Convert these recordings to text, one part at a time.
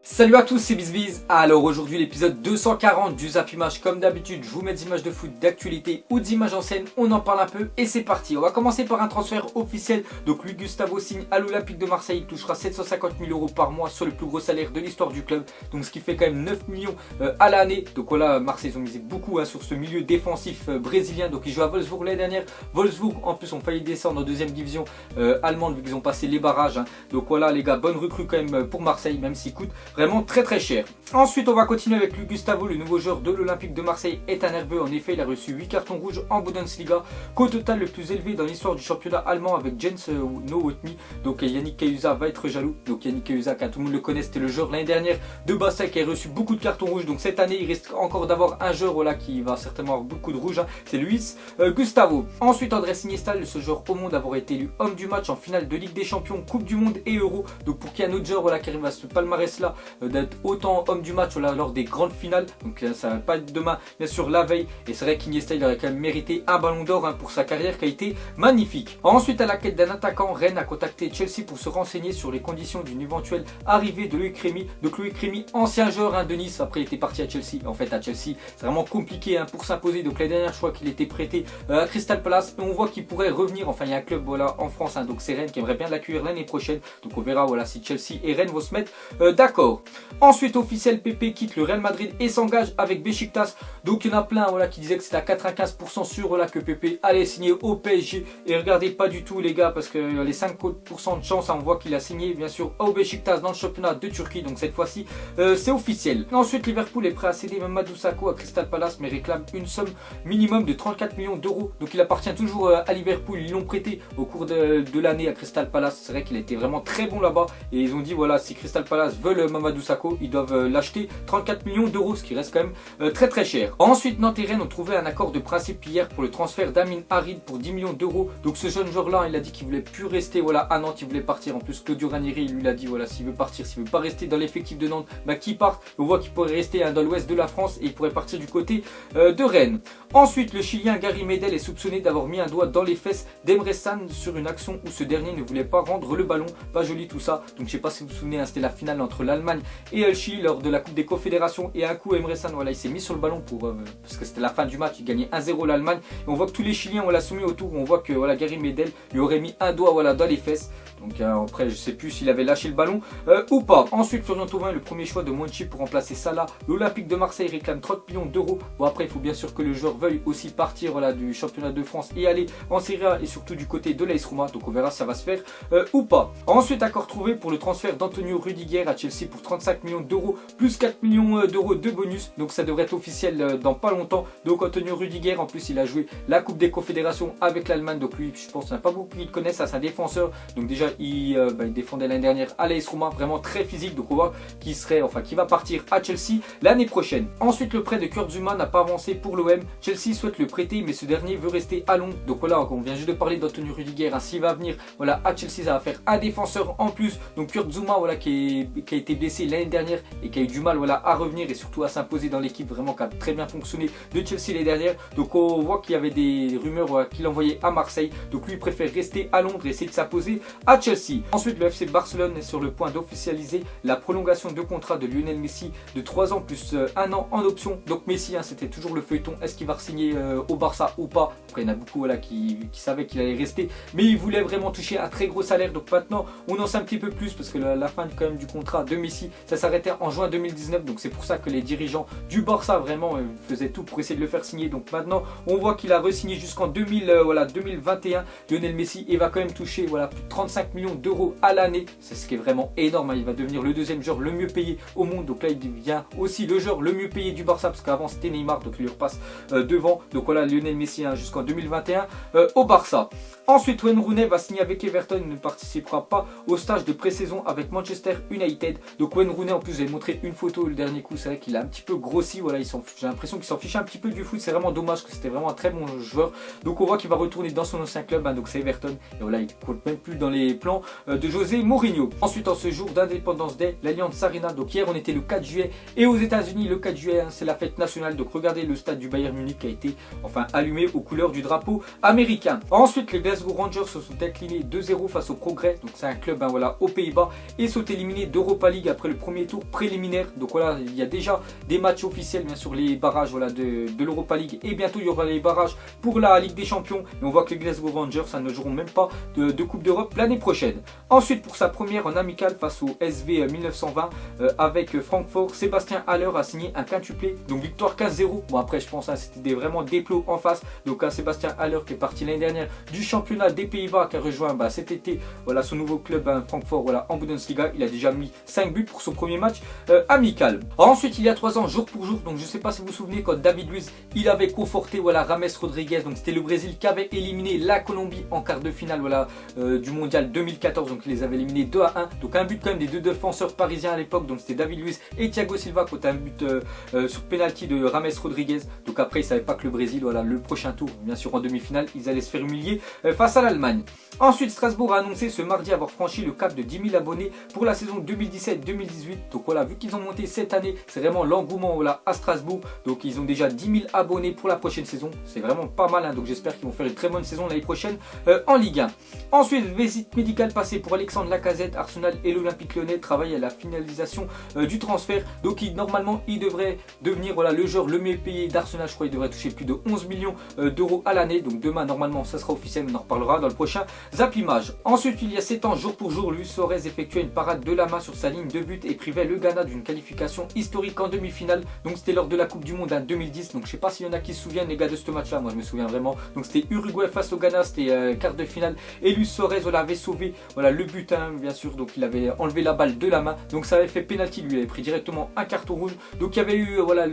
Salut à tous, c'est BizBiz. Alors aujourd'hui l'épisode 240 du Zap Image. Comme d'habitude, je vous mets des images de foot, d'actualité ou d'images en scène. On en parle un peu et c'est parti. On va commencer par un transfert officiel. Donc Luis Gustavo signe à l'Olympique de Marseille. Il touchera 750 000 € par mois sur le plus gros salaire de l'histoire du club. Donc ce qui fait quand même 9 millions à l'année. Donc voilà, Marseille ils ont misé beaucoup sur ce milieu défensif brésilien. Donc ils jouent à Wolfsburg l'année dernière. Wolfsburg en plus ont failli descendre en deuxième division allemande vu qu'ils ont passé les barrages. Donc voilà les gars, bonne recrue quand même pour Marseille, même s'il coûte vraiment très cher. Ensuite on va continuer avec Luis Gustavo, le nouveau joueur de l'Olympique de Marseille est un nerveux. En effet il a reçu 8 cartons rouges en Bundesliga, qu'au total le plus élevé dans l'histoire du championnat allemand avec Jens Nowotny. Donc Yannick Cahuzac va être jaloux. Donc Yannick Cahuzac, tout le monde le connaît, c'était le joueur l'année dernière de Basel qui a reçu beaucoup de cartons rouges. Donc cette année il risque encore d'avoir un joueur voilà, qui va certainement avoir beaucoup de rouges, c'est Luis Gustavo. Ensuite Andrés Iniesta, le seul joueur au monde à avoir été élu homme du match en finale de Ligue des Champions, Coupe du Monde et Euro. Donc pour qu'il y ait un autre joueur voilà, qui arrive à ce palmarès là d'être autant homme du match voilà, lors des grandes finales, donc ça va pas être demain bien sûr la veille, et c'est vrai qu'Iniesta il aurait quand même mérité un ballon d'or pour sa carrière qui a été magnifique. Ensuite à la quête d'un attaquant, Rennes a contacté Chelsea pour se renseigner sur les conditions d'une éventuelle arrivée de Loïc Rémy. Donc Loïc Rémy, ancien joueur de Nice, après il était parti à Chelsea. En fait à Chelsea c'est vraiment compliqué pour s'imposer, donc la dernière fois qu'il était prêté à Crystal Palace, et on voit qu'il pourrait revenir. Enfin il y a un club voilà, en France, donc c'est Rennes qui aimerait bien l'accueillir l'année prochaine, donc on verra voilà, si Chelsea et Rennes vont se mettre d'accord. Ensuite officiel, Pepe quitte le Real Madrid et s'engage avec Beşiktaş. Donc il y en a plein voilà, qui disaient que c'était à 95% sûr voilà, que Pepe allait signer au PSG. Et regardez pas du tout les gars, parce que les 5% de chance, on voit qu'il a signé bien sûr au Beşiktaş dans le championnat de Turquie. Donc cette fois-ci c'est officiel. Ensuite Liverpool est prêt à céder Mamadou Sakho à Crystal Palace, mais réclame une somme minimum de 34 millions d'euros. Donc il appartient toujours à Liverpool. Ils l'ont prêté au cours de l'année à Crystal Palace. C'est vrai qu'il a été vraiment très bon là-bas. Et ils ont dit voilà, si Crystal Palace veulent Mamadou Sakho, ils doivent l'acheter 34 millions d'euros, ce qui reste quand même très cher. Ensuite Nantes et Rennes ont trouvé un accord de principe hier pour le transfert d'Amin Harid pour 10 millions d'euros. Donc ce jeune joueur là il a dit qu'il voulait plus rester voilà, à Nantes, il voulait partir. En plus Claudio Ranieri lui l'a dit voilà, s'il veut partir, s'il veut pas rester dans l'effectif de Nantes, qu'il parte. On voit qu'il pourrait rester dans l'ouest de la France et il pourrait partir du côté de Rennes. Ensuite le Chilien Gary Medel est soupçonné d'avoir mis un doigt dans les fesses d'Emre Can sur une action où ce dernier ne voulait pas rendre le ballon. Pas joli tout ça. Donc je sais pas si vous vous souvenez, c'était la finale entre l'Allemagne et le Chili lors de la Coupe des Confédérations, et un coup Emre Can voilà, il s'est mis sur le ballon parce que c'était la fin du match, il gagnait 1-0 l'Allemagne, et on voit que tous les Chiliens voilà, sont mis autour. On voit que voilà, Gary Medel lui aurait mis un doigt voilà, dans les fesses. Donc après je sais plus s'il avait lâché le ballon ou pas. Ensuite Florian Thauvin est le premier choix de Monchi pour remplacer Salah. L'Olympique de Marseille réclame 30 millions d'euros. Bon après il faut bien sûr que le joueur veuille aussi partir voilà, du championnat de France et aller en Serie A, et surtout du côté de l'AS Roma. Donc on verra si ça va se faire ou pas. Ensuite accord trouvé pour le transfert d'Antonio Rudiger à Chelsea pour 35 millions d'euros plus 4 millions d'euros de bonus. Donc ça devrait être officiel dans pas longtemps. Donc Antonio Rudiger en plus il a joué la Coupe des Confédérations avec l'Allemagne. Donc lui je pense qu'il n'y a pas beaucoup qui le connaissent, c'est un défenseur. Donc déjà il défendait l'année dernière à l'AS Roma, vraiment très physique. Donc on voit qu'il va partir à Chelsea l'année prochaine. Ensuite le prêt de Kurt Zouma n'a pas avancé pour l'OM. Chelsea souhaite le prêter mais ce dernier veut rester à Londres. Donc voilà, on vient juste de parler d'Antonio Rudiger. S'il va venir voilà, à Chelsea, ça va faire un défenseur en plus. Donc Kurt Zouma voilà, qui a été blessé l'année dernière et qui a eu du mal voilà, à revenir et surtout à s'imposer dans l'équipe, vraiment qui a très bien fonctionné de Chelsea l'année dernière. Donc on voit qu'il y avait des rumeurs voilà, qu'il envoyait à Marseille. Donc lui il préfère rester à Londres et essayer de s'imposer à Chelsea. Ensuite le FC Barcelone est sur le point d'officialiser la prolongation de contrat de Lionel Messi de 3 ans plus 1 an en option. Donc Messi c'était toujours le feuilleton, est-ce qu'il va signer au Barça ou pas. Après il y en a beaucoup voilà, qui savaient qu'il allait rester, mais il voulait vraiment toucher un très gros salaire. Donc maintenant on en sait un petit peu plus parce que la fin quand même du contrat de Messi ça s'arrêtait en juin 2019. Donc c'est pour ça que les dirigeants du Barça vraiment faisaient tout pour essayer de le faire signer. Donc maintenant on voit qu'il a re-signé jusqu'en 2021 Lionel Messi, et va quand même toucher voilà, plus de 35 millions d'euros à l'année. C'est ce qui est vraiment énorme. Il va devenir le deuxième joueur le mieux payé au monde. Donc là il devient aussi le joueur le mieux payé du Barça, parce qu'avant c'était Neymar, donc il lui repasse devant. Donc voilà Lionel Messi jusqu'en 2021 au Barça. Ensuite Wayne Rooney va signer avec Everton, il ne participera pas au stage de pré-saison avec Manchester United. Donc Wayne Rooney en plus j'ai montré une photo le dernier coup, c'est vrai qu'il a un petit peu grossi, voilà, j'ai l'impression qu'il s'en fiche un petit peu du foot. C'est vraiment dommage parce que c'était vraiment un très bon joueur. Donc on voit qu'il va retourner dans son ancien club, donc c'est Everton, et voilà il ne compte même plus dans les plans de José Mourinho. Ensuite en ce jour d'Independence Day, l'Allianz Arena, donc hier on était le 4 juillet et aux États-Unis le 4 juillet c'est la fête nationale. Donc regardez le stade du Bayern Munich qui a été allumé aux couleurs du drapeau américain. Ensuite les Glasgow Rangers se sont inclinés 2-0 face au Progrès, donc c'est un club voilà, aux Pays-Bas, et sont éliminés d'Europa League après le premier tour préliminaire. Donc voilà, il y a déjà des matchs officiels, bien sûr, les barrages voilà, de l'Europa League, et bientôt il y aura les barrages pour la Ligue des Champions. Et on voit que les Glasgow Rangers ça ne joueront même pas de Coupe d'Europe l'année prochaine. Ensuite, pour sa première en amical face au SV 1920 avec Francfort, Sébastien Haller a signé un quintuplé, donc victoire 15-0. Bon après je pense c'était vraiment des plots en face. Donc Sébastien Haller qui est parti l'année dernière du championnat des Pays-Bas, qui a rejoint cet été voilà, son nouveau club Francfort voilà, en Bundesliga. Il a déjà mis 5 buts pour son premier match amical. Ensuite il y a 3 ans, jour pour jour, donc je ne sais pas si vous vous souvenez, quand David Luiz il avait conforté voilà, James Rodriguez, donc c'était le Brésil qui avait éliminé la Colombie en quart de finale voilà, du mondial 2014, donc il les avait éliminés 2-1. Donc un but quand même des deux défenseurs parisiens à l'époque, donc c'était David Luiz et Thiago Silva, qui a un but sur penalty de James Rodriguez. Donc après ils ne savaient pas que le Brésil, voilà, le prochain tour, bien sûr en demi-finale, ils allaient se faire humilier face à l'Allemagne. Ensuite, Strasbourg a annoncé ce mardi avoir franchi le cap de 10 000 abonnés pour la saison 2017-2018. Donc voilà, vu qu'ils ont monté cette année, c'est vraiment l'engouement voilà, à Strasbourg. Donc ils ont déjà 10 000 abonnés pour la prochaine saison. C'est vraiment pas mal, hein. Donc j'espère qu'ils vont faire une très bonne saison l'année prochaine en Ligue 1. Ensuite, visite médicale passée pour Alexandre Lacazette. Arsenal et l'Olympique Lyonnais travaillent à la finalisation du transfert. Donc normalement, il devrait devenir voilà, le joueur le mieux payé d'Arsenal. Je crois qu'il devrait toucher plus de 11 millions d'euros à l'année. Donc demain, normalement, ça sera officiel. On en reparlera dans le prochain Zap Image. Ensuite, il y a 7 ans, jour pour jour, Luis Suarez effectuait une parade de la main sur sa ligne de but et privait le Ghana d'une qualification historique en demi-finale. Donc c'était lors de la Coupe du Monde en 2010. Donc je sais pas s'il y en a qui se souviennent les gars de ce match-là. Moi je me souviens vraiment. Donc c'était Uruguay face au Ghana, c'était quart de finale. Et Luis Suarez voilà, avait sauvé voilà, le but, hein, bien sûr. Donc il avait enlevé la balle de la main. Donc ça avait fait pénalty. Lui avait pris directement un carton rouge. Donc il y avait eu voilà,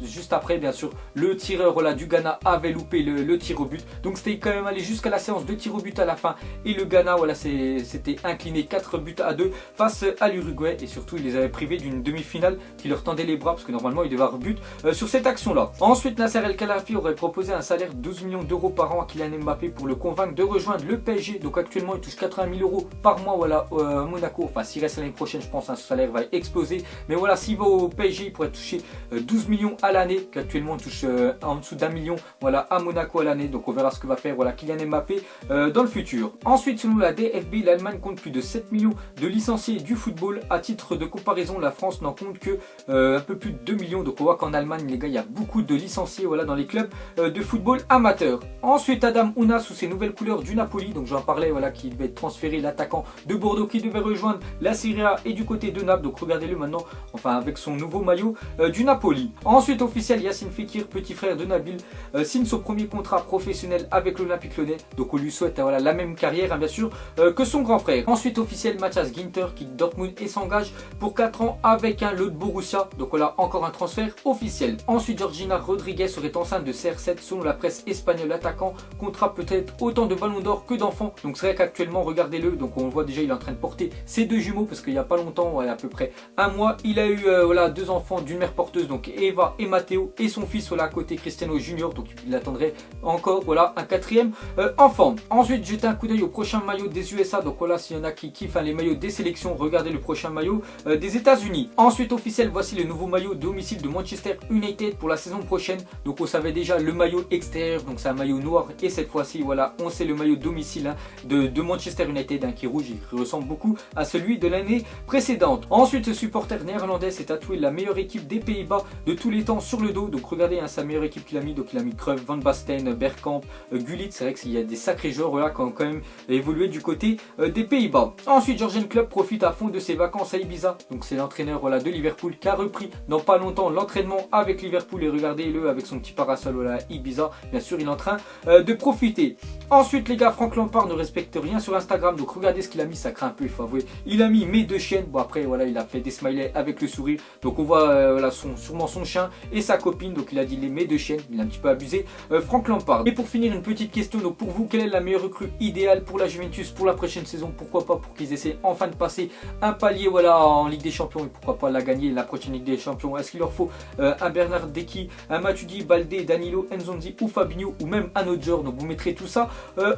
juste après, bien sûr, le tireur voilà, du Ghana avait loupé le tir au but. Donc c'était quand même allé jusqu'à la séance de tir au but à la fin. Et le Ghana voilà, s'était incliné 4-2 face à l'Uruguay. Et surtout, il les avait privés d'une demi-finale qui leur tendait les bras, parce que normalement, il devait avoir but sur cette action-là. Ensuite, Nasser El Khelaifi aurait proposé un salaire de 12 millions d'euros par an à Kylian Mbappé pour le convaincre de rejoindre le PSG. Donc actuellement, il touche 80 000 euros par mois voilà, à Monaco. Enfin, s'il reste l'année prochaine, je pense que ce salaire va exploser. Mais voilà, s'il va au PSG, il pourrait toucher 12 millions à l'année, qu'actuellement, il touche en dessous d'1 million voilà, à Monaco à l'année. Donc on verra ce que va faire voilà, Kylian Mbappé dans le futur. Ensuite, selon la DFB, l'Allemagne compte plus de 7 millions de licenciés du football. À titre de comparaison, la France n'en compte que un peu plus de 2 millions. Donc on voit qu'en Allemagne, les gars, il y a beaucoup de licenciés voilà, dans les clubs de football amateur. Ensuite, Adam Ounas sous ses nouvelles couleurs du Napoli. Donc j'en parlais, voilà, qui devait être transféré, l'attaquant de Bordeaux qui devait rejoindre la Serie A et du côté de Naples. Donc regardez-le maintenant, enfin avec son nouveau maillot du Napoli. Ensuite, officiel, Yacine Fekir, petit frère de Nabil, signe son premier contrat professionnel avec l'Olympique Lyonnais. Donc on lui souhaite voilà, la même carrière, hein, bien sûr, que son grand frère. Ensuite, officiel, Matthias Ginter quitte Dortmund et s'engage pour 4 ans avec l'autre Borussia. Donc voilà, encore un transfert officiel. Ensuite, Georgina Rodriguez serait enceinte de CR7 selon la presse espagnole. L'attaquant comptera peut-être autant de ballons d'or que d'enfants. Donc c'est vrai qu'actuellement, regardez-le, donc on voit déjà, il est en train de porter ses 2 jumeaux, parce qu'il n'y a pas longtemps, ouais, à peu près un mois, il a eu voilà, 2 enfants d'une mère porteuse, donc Eva et Matteo, et son fils voilà, à côté, Cristiano Junior. Donc il attendrait encore voilà, un 4e enfant. Ensuite, jetez un coup d'œil au prochain maillot des USA. Donc voilà, s'il y en a qui kiffent les maillots des sélections, regardez le prochain maillot des États-Unis. Ensuite, officiel, voici le nouveau maillot domicile de Manchester United pour la saison prochaine. Donc on savait déjà le maillot extérieur, donc c'est un maillot noir, et cette fois-ci voilà, on sait le maillot domicile hein, de Manchester United hein, qui est rouge, il ressemble beaucoup à celui de l'année précédente. Ensuite, ce supporter néerlandais s'est tatoué la meilleure équipe des Pays-Bas de tous les temps sur le dos. Donc regardez hein, sa meilleure équipe qu'il a mis, donc il a mis Cruyff, Van Basten, Bergkamp, Gullit. C'est vrai qu'il y a des sacrés joueurs voilà, qui ont quand même évolué du côté des Pays-Bas. Ensuite, Jürgen Klopp profite à fond de ses vacances à Ibiza. Donc c'est l'entraîneur voilà, de Liverpool qui a repris dans pas longtemps l'entraînement avec Liverpool, et regardez-le avec son petit parasol voilà, Ibiza. Bien sûr, il est en train de profiter. Ensuite, les gars, Frank Lampard ne respecte rien sur Instagram. Donc regardez ce qu'il a mis, ça craint un peu, il faut avouer. Il a mis mes 2 chiennes. Bon après voilà, il a fait des smileys avec le sourire. Donc on voit voilà, sûrement son chien et sa copine. Donc il a dit les mes 2 chiennes. Il a un petit peu abusé Frank Lampard. Et pour finir, une petite question. Donc pour vous, quelle est la meilleure recrue idéale pour la Juventus pour la prochaine saison? Pourquoi pas pour qu'ils essaient enfin de passer un palier voilà, en Ligue des Champions, et pourquoi pas la gagner la prochaine Ligue des Champions? Est-ce qu'il leur faut un Bernard Decky, un Matuidi, Baldé, Danilo, Nzonzi ou Fabinho, ou même un autre joueur? Donc vous mettrez tout ça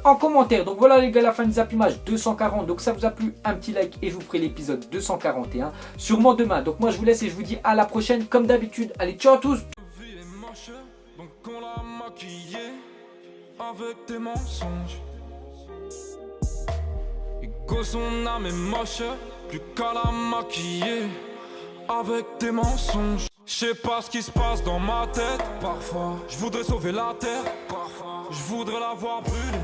en commentaire. Donc voilà les gars, la fin des Zap Image 240. Donc ça vous a plu, un petit like et je vous ferai l'épisode 241 sûrement demain. Donc moi je vous laisse et je vous dis à la prochaine comme d'habitude. Allez, ciao à tous. Donc on l'a maquillé avec des mensonges. Que son âme est moche, plus qu'à la maquiller avec des mensonges. Je sais pas ce qui se passe dans ma tête. Parfois, je voudrais sauver la terre. Parfois, je voudrais la voir brûler.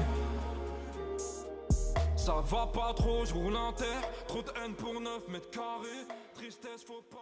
Ça va pas trop, je roule un terre. Trop de haine pour 9 mètres carrés. Tristesse, faut pas.